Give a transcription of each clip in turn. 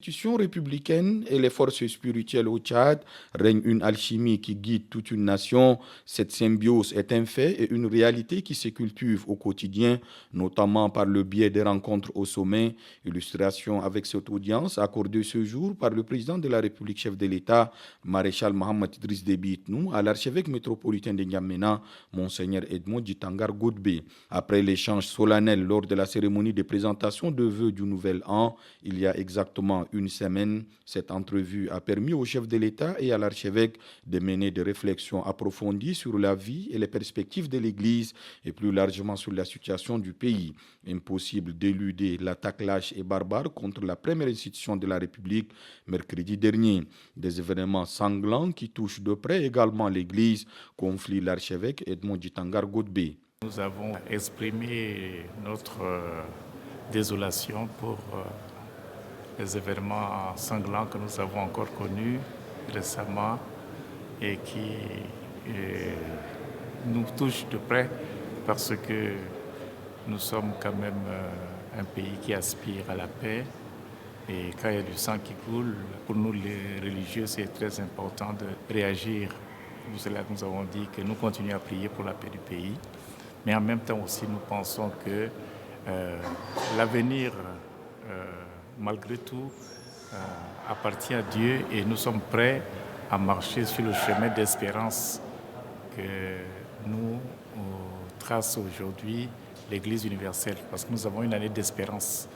Institutions républicaines et les forces spirituelles au Tchad règne une alchimie qui guide toute une nation. Cette symbiose est un fait et une réalité qui se cultive au quotidien, notamment par le biais des rencontres au sommet. Illustration avec cette audience accordée ce jour par le président de la République, chef de l'État, maréchal Mohamed Idriss Déby Itnou, à l'archevêque métropolitain de N'Djamena, Monseigneur Edmond Djitangar Godbé. Après l'échange solennel lors de la cérémonie de présentation de vœux du nouvel an, il y a exactement une semaine, cette entrevue a permis au chef de l'État et à l'archevêque de mener des réflexions approfondies sur la vie et les perspectives de l'Église et plus largement sur la situation du pays. Impossible d'éluder l'attaque lâche et barbare contre la première institution de la République mercredi dernier. Des événements sanglants qui touchent de près également l'Église, conflit l'archevêque Edmond Djitangar Godbé. Nous avons exprimé notre désolation pour les événements sanglants que nous avons encore connus récemment et qui nous touchent de près parce que nous sommes quand même un pays qui aspire à la paix. Et quand il y a du sang qui coule, pour nous les religieux, c'est très important de réagir. Pour cela, nous avons dit que nous continuons à prier pour la paix du pays. Mais en même temps aussi, nous pensons que l'avenir, malgré tout, appartient à Dieu et nous sommes prêts à marcher sur le chemin d'espérance que nous trace aujourd'hui l'Église universelle. Parce que nous avons une année d'espérance.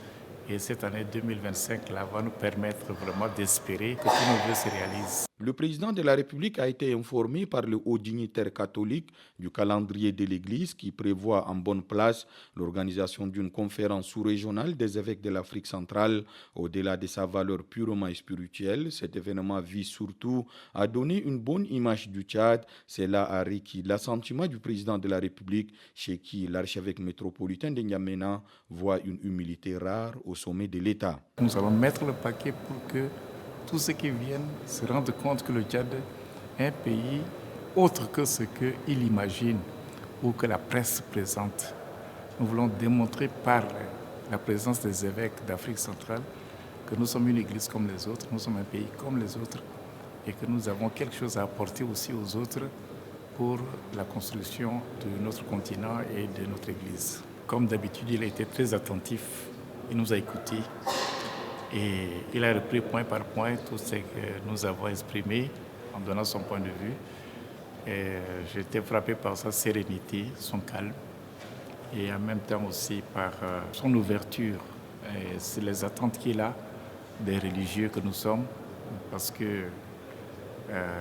Et cette année 2025 là, va nous permettre vraiment d'espérer que tous nos vœux se réalisent. Le président de la République a été informé par le haut dignitaire catholique du calendrier de l'Église qui prévoit en bonne place l'organisation d'une conférence sous-régionale des évêques de l'Afrique centrale. Au-delà de sa valeur purement spirituelle, cet événement vise surtout à donner une bonne image du Tchad. Cela a requis l'assentiment du président de la République, chez qui l'archevêque métropolitain de N'Djamena voit une humilité rare au sommet de l'État. Nous allons mettre le paquet pour que tous ceux qui viennent se rendent compte que le Tchad est un pays autre que ce qu'il imagine ou que la presse présente. Nous voulons démontrer par la présence des évêques d'Afrique centrale que nous sommes une église comme les autres, nous sommes un pays comme les autres et que nous avons quelque chose à apporter aussi aux autres pour la construction de notre continent et de notre église. Comme d'habitude, il a été très attentif, il nous a écoutés. Et il a repris point par point tout ce que nous avons exprimé en donnant son point de vue. J'ai été frappé par sa sérénité, son calme et en même temps aussi par son ouverture. C'est les attentes qu'il a des religieux que nous sommes parce que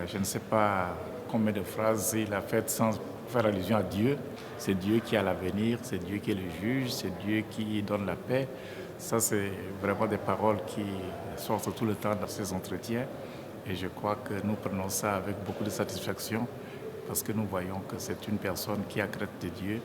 je ne sais pas combien de phrases il a faites sans faire allusion à Dieu. C'est Dieu qui a l'avenir, c'est Dieu qui est le juge, c'est Dieu qui donne la paix. Ça, c'est vraiment des paroles qui sortent tout le temps dans ces entretiens. Et je crois que nous prenons ça avec beaucoup de satisfaction parce que nous voyons que c'est une personne qui a crainte de Dieu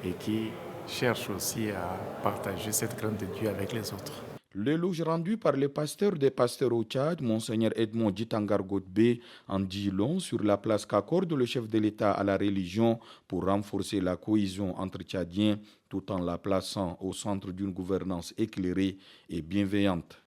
et qui cherche aussi à partager cette crainte de Dieu avec les autres. L'éloge rendu par le pasteur des pasteurs au Tchad, Monseigneur Edmond Djitangar Godbé, en dit long sur la place qu'accorde le chef de l'État à la religion pour renforcer la cohésion entre Tchadiens tout en la plaçant au centre d'une gouvernance éclairée et bienveillante.